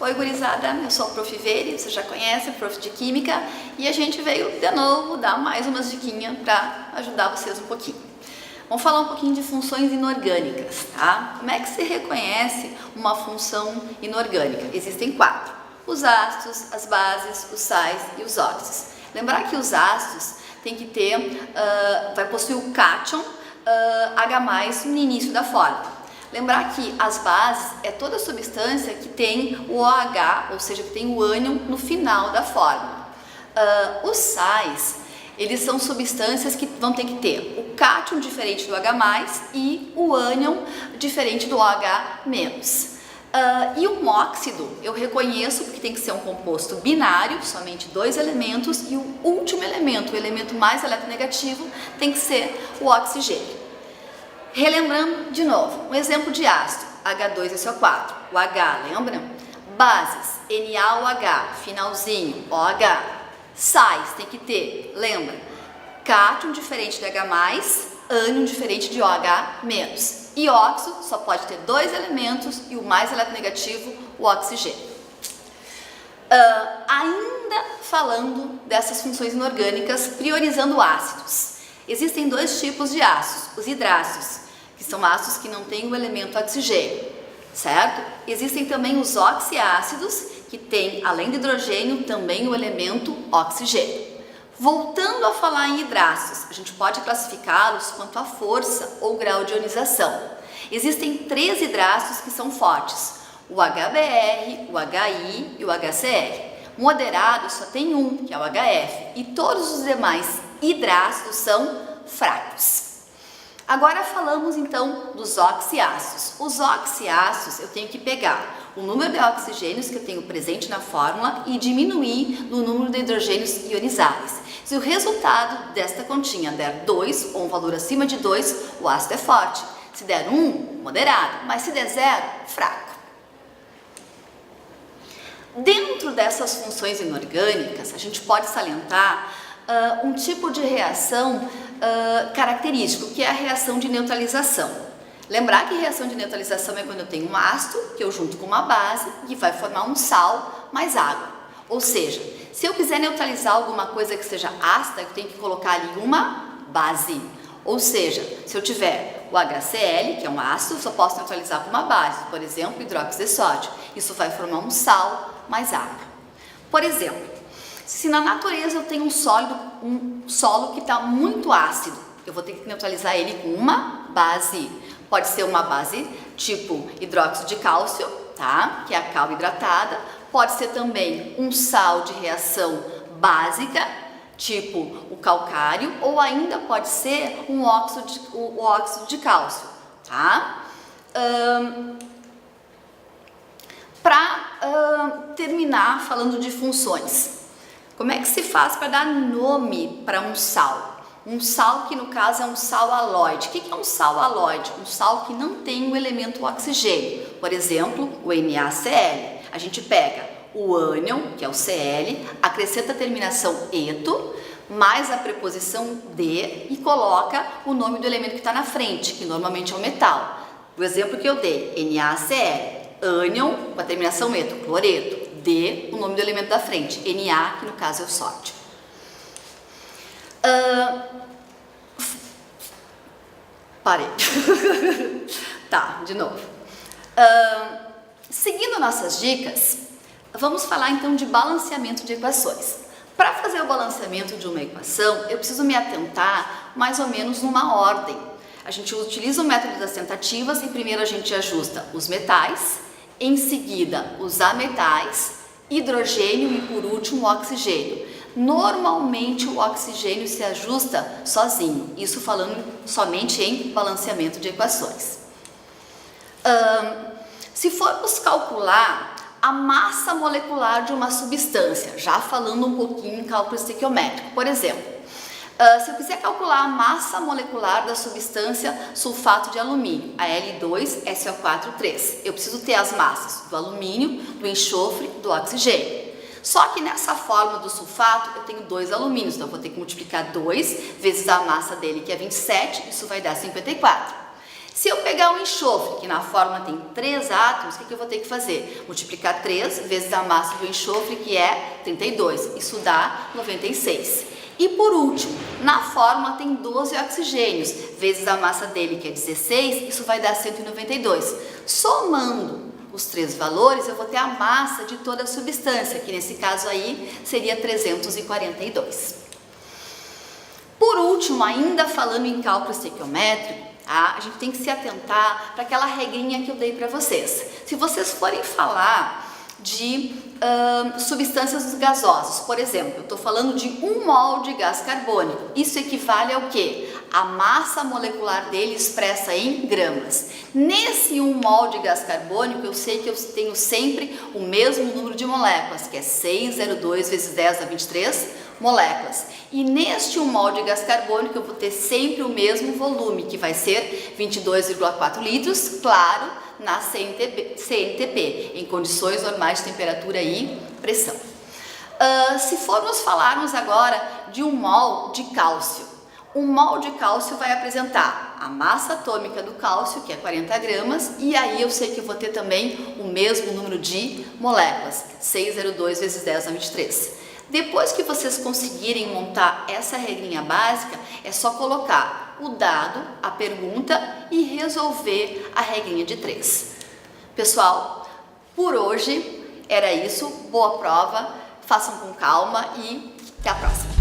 Oi, gurizada, eu sou a Prof. Veri, você já conhece, Prof. de Química, e a gente veio de novo dar mais umas diquinhas para ajudar vocês um pouquinho. Vamos falar um pouquinho de funções inorgânicas, tá? Como é que se reconhece uma função inorgânica? Existem 4, os ácidos, as bases, os sais e os óxidos. Lembrar que os ácidos tem que ter, vai possuir o cátion H+, no início da fórmula. Lembrar que as bases é toda substância que tem o OH, ou seja, que tem o ânion no final da fórmula. Os sais, eles são substâncias que vão ter que ter o cátion diferente do H+, e o ânion diferente do OH-. E um óxido, eu reconheço que tem que ser um composto binário, somente 2 elementos, e o último elemento, o elemento mais eletronegativo, tem que ser o oxigênio. Relembrando de novo, um exemplo de ácido, H2SO4, o H, lembra? Bases, NaOH, finalzinho, OH. Sais, tem que ter, lembra? Cátion diferente de H+, ânion diferente de OH-. E óxido só pode ter 2 elementos e o mais eletronegativo, o oxigênio. Ainda falando dessas funções inorgânicas, priorizando ácidos. Existem 2 tipos de ácidos, os hidrácidos, que são ácidos que não têm o elemento oxigênio, certo? Existem também os oxiácidos, que têm, além do hidrogênio, também o elemento oxigênio. Voltando a falar em hidrácidos, a gente pode classificá-los quanto à força ou grau de ionização. Existem 3 hidrácidos que são fortes, o HBr, o HI e o HCl. Moderado só tem um, que é o HF, e todos os demais hidrácidos são fracos. Agora falamos então dos oxiácidos. Os oxiácidos eu tenho que pegar o número de oxigênios que eu tenho presente na fórmula e diminuir no número de hidrogênios ionizáveis. Se o resultado desta continha der 2 ou um valor acima de 2, o ácido é forte. Se der 1, moderado, mas se der 0, fraco. Dentro dessas funções inorgânicas, a gente pode salientar um tipo de reação característico, que é a reação de neutralização. Lembrar que reação de neutralização é quando eu tenho um ácido, que eu junto com uma base, que vai formar um sal mais água. Ou seja, se eu quiser neutralizar alguma coisa que seja ácida, eu tenho que colocar ali uma base. Ou seja, se eu tiver o HCl, que é um ácido, eu só posso neutralizar com uma base, por exemplo, hidróxido de sódio. Isso vai formar um sal mais água. Por exemplo, se na natureza eu tenho um solo que está muito ácido, eu vou ter que neutralizar ele com uma base. Pode ser uma base tipo hidróxido de cálcio, tá? Que é a cal hidratada. Pode ser também um sal de reação básica, tipo o calcário, ou ainda pode ser o óxido de cálcio, tá? Para terminar falando de funções. Como é que se faz para dar nome para um sal? Um sal que no caso é um sal halóide. O que é um sal halóide? Um sal que não tem o elemento oxigênio. Por exemplo, o NaCl. A gente pega o ânion, que é o Cl, acrescenta a terminação eto, mais a preposição de e coloca o nome do elemento que está na frente, que normalmente é o metal. O exemplo que eu dei, NaCl, ânion, com a terminação eto, cloreto. D, o nome do elemento da frente, Na, que no caso é o sódio. Parei. Tá, de novo. Seguindo nossas dicas, vamos falar então de balanceamento de equações. Para fazer o balanceamento de uma equação, eu preciso me atentar mais ou menos numa ordem. A gente utiliza o método das tentativas e primeiro a gente ajusta os metais, em seguida os ametais, hidrogênio e por último o oxigênio. Normalmente o oxigênio se ajusta sozinho, isso falando somente em balanceamento de equações. Se formos calcular a massa molecular de uma substância, já falando um pouquinho em cálculo estequiométrico, por exemplo, se eu quiser calcular a massa molecular da substância sulfato de alumínio, a L2SO4,3, eu preciso ter as massas do alumínio, do enxofre, do oxigênio. Só que nessa fórmula do sulfato eu tenho 2 alumínios, então eu vou ter que multiplicar 2 vezes a massa dele, que é 27, isso vai dar 54. Se eu pegar um enxofre, que na fórmula tem 3 átomos, o que eu vou ter que fazer? Multiplicar 3 vezes a massa do enxofre, que é 32. Isso dá 96. E por último, na fórmula tem 12 oxigênios, vezes a massa dele, que é 16, isso vai dar 192. Somando os 3 valores, eu vou ter a massa de toda a substância, que nesse caso aí seria 342. Por último, ainda falando em cálculo estequiométrico, a gente tem que se atentar para aquela regrinha que eu dei para vocês. Se vocês forem falar de substâncias gasosas, por exemplo, eu estou falando de 1 mol de gás carbônico, isso equivale ao quê? A massa molecular dele expressa em gramas. Nesse 1 mol de gás carbônico, eu sei que eu tenho sempre o mesmo número de moléculas, que é 602 vezes 10 a 23 moléculas. E neste 1 mol de gás carbônico eu vou ter sempre o mesmo volume, que vai ser 22,4 litros, claro, na CNTP, em condições normais de temperatura e pressão. Se formos falarmos agora de 1 mol de cálcio, 1 mol de cálcio vai apresentar a massa atômica do cálcio, que é 40 gramas, e aí eu sei que eu vou ter também o mesmo número de moléculas, 602 vezes 10 a 23. Depois que vocês conseguirem montar essa regrinha básica, é só colocar o dado, a pergunta e resolver a regrinha de 3. Pessoal, por hoje era isso. Boa prova, façam com calma e até a próxima!